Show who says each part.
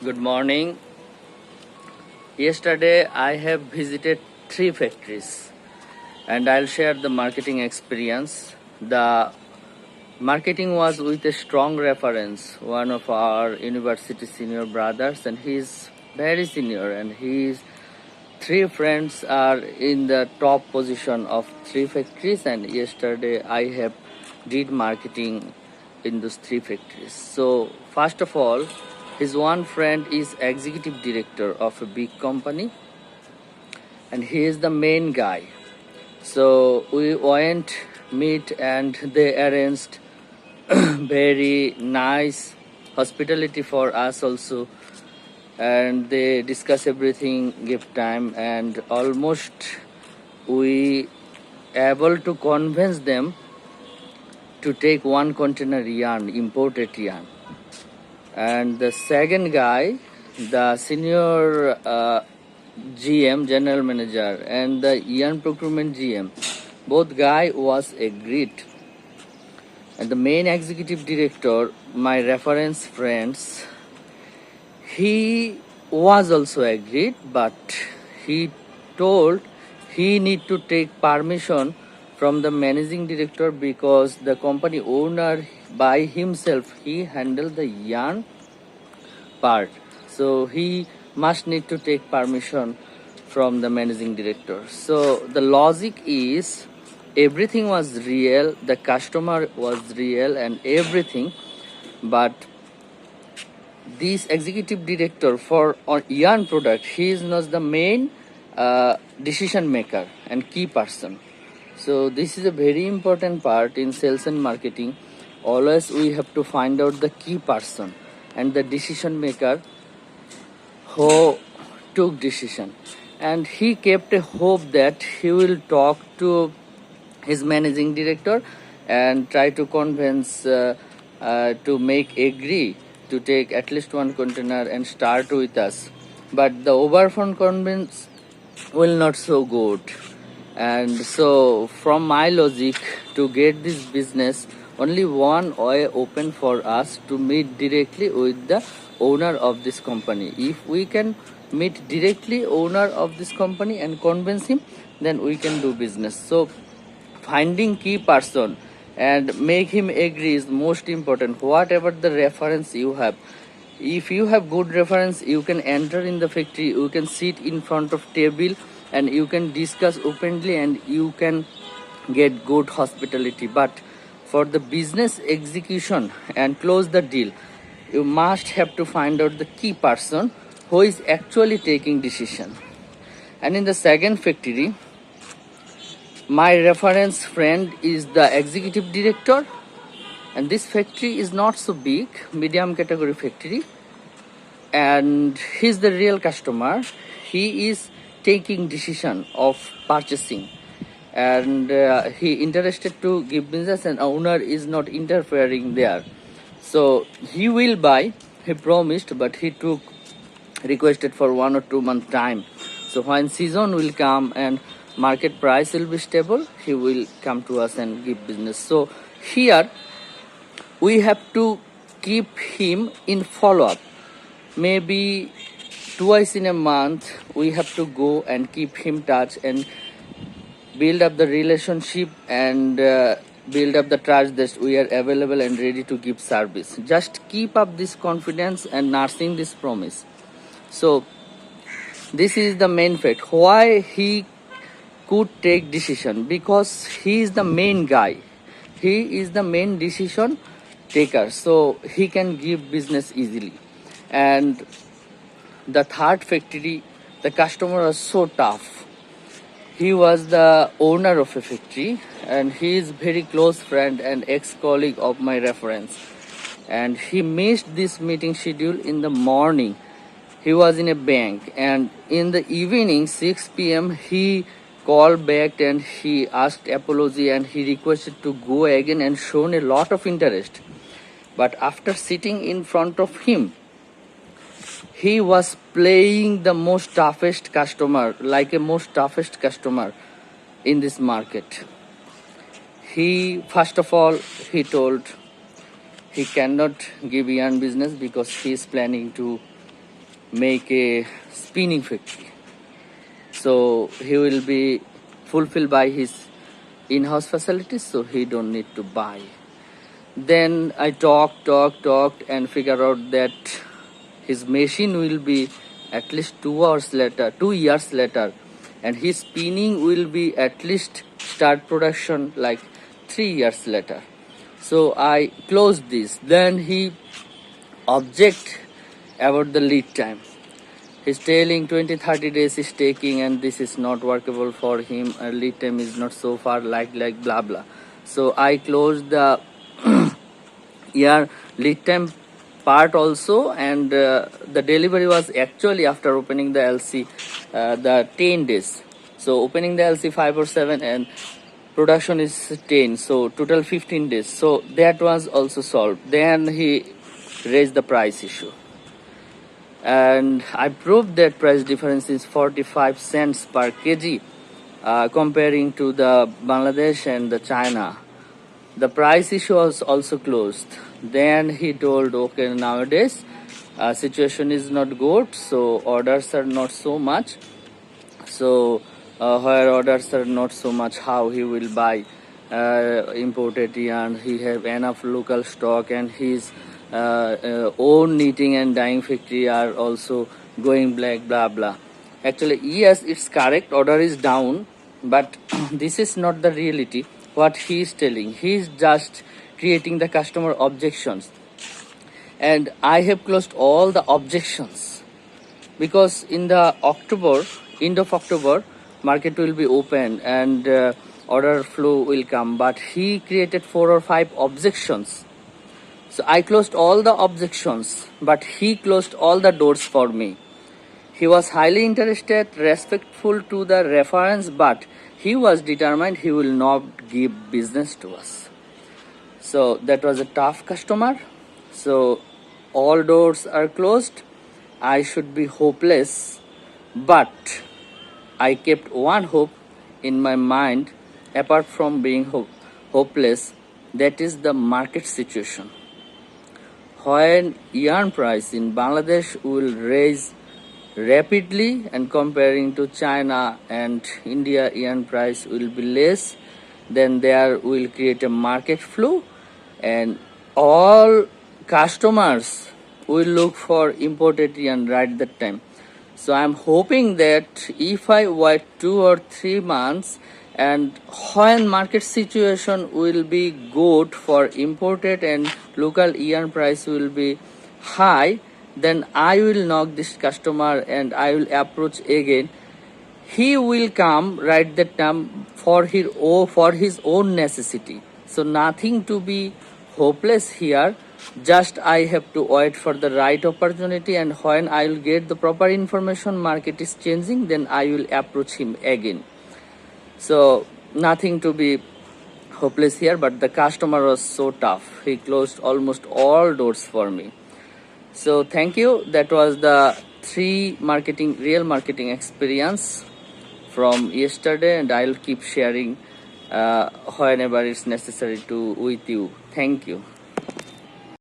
Speaker 1: Good morning. Yesterday I have visited 3 factories and I'll share the marketing experience. The marketing was with a strong reference, one of our university senior brothers, and he's very senior, and his 3 friends are in the top position of 3 factories, and yesterday I have did marketing in those 3 factories. So first of all, his one friend is executive director of a big company and he is the main guy. So we went meet and they arranged very nice hospitality for us also, and they discuss everything, give time, and almost we able to convince them to take 1 container yarn, imported yarn. And the second guy, the senior GM, general manager, and the yarn procurement GM, both guy was agreed. And the main executive director, my reference friends, he was also agreed, but he told he need to take permission from the managing director because the company owner by himself he handled the yarn part, so he must need to take permission from the managing director. So the logic is everything was real, the customer was real and everything, but this executive director for on yarn product, he is not the main decision maker and key person. So this is a very important part in sales and marketing. Always we have to find out the key person and the decision maker who took decision, and he kept a hope that he will talk to his managing director and try to convince to make agree to take at least 1 container and start with us. But the overfront convince will not so good. And so from my logic, to get this business, only one way open for us to meet directly with the owner of this company. If we can meet directly owner of this company and convince him, then we can do business. So finding key person and make him agree is most important. Whatever the reference you have, if you have good reference, you can enter in the factory, you can sit in front of table and you can discuss openly and you can get good hospitality. But for the business execution and close the deal, you must have to find out the key person who is actually taking decision. And in the second factory, my reference friend is the executive director, and this factory is not so big, medium category factory, and he's the real customer. He is taking decision of purchasing, and he interested to give business and owner is not interfering there. So he will buy, he promised, but he took requested for 1 or 2 month time. So when season will come and market price will be stable, he will come to us and give business. So here we have to keep him in follow-up. Maybe twice in a month we have to go and keep him touch and build up the relationship and build up the trust that we are available and ready to give service. Just keep up this confidence and nursing this promise. So this is the main fact why he could take decision, because he is the main guy, he is the main decision taker, so he can give business easily. And the third factory, the customer was so tough. He was the owner of a factory and he is very close friend and ex-colleague of my reference, and he missed this meeting schedule in the morning. He was in a bank, and in the evening 6 p.m. he called back and he asked apology and he requested to go again and shown a lot of interest. But after sitting in front of him, he was playing the most toughest customer, like a most toughest customer in this market. He, first of all, he told he cannot give yarn business because he is planning to make a spinning factory. So he will be fulfilled by his in-house facilities, so he don't need to buy. Then I talked and figure out that his machine will be at least 2 years later, and his spinning will be at least start production like 3 years later. So I closed this. Then he object about the lead time. He's telling 20-30 days is taking, and this is not workable for him. Lead time is not so far, like blah blah. So I closed the year lead time part also, and the delivery was actually after opening the LC the 10 days. So opening the LC 5 or 7 and production is 10, so total 15 days. So that was also solved. Then he raised the price issue, and I proved that price difference is 45 cents per kg comparing to the Bangladesh and the China. The price issue was also closed. Then he told, okay, nowadays situation is not good, so orders are not so much. So where orders are not so much, how he will buy imported yarn? He have enough local stock, and his own knitting and dyeing factory are also going black, blah blah. Actually, yes, it's correct, order is down, but this is not the reality. What he is telling, he is just creating the customer objections, and I have closed all the objections, because in the end of October, market will be open and order flow will come, but he created 4 or 5 objections. So I closed all the objections, but he closed all the doors for me. He was highly interested, respectful to the reference, but he was determined he will not give business to us. So that was a tough customer. So all doors are closed. I should be hopeless, but I kept one hope in my mind apart from being hopeless, that is the market situation. When yarn price in Bangladesh will raise rapidly, and comparing to China and India, yarn price will be less, then there will create a market flow, and all customers will look for imported yarn right that time. So I'm hoping that if I wait 2 or 3 months, and when market situation will be good for imported and local yarn price will be high, then I will knock this customer and I will approach again. He will come right that time for his own necessity. So nothing to be hopeless here. Just I have to wait for the right opportunity, and when I will get the proper information, market is changing, then I will approach him again. So nothing to be hopeless here, but the customer was so tough. He closed almost all doors for me. So thank you. That was the 3 real marketing experience from yesterday, and I'll keep sharing whenever it's necessary to with you. Thank you.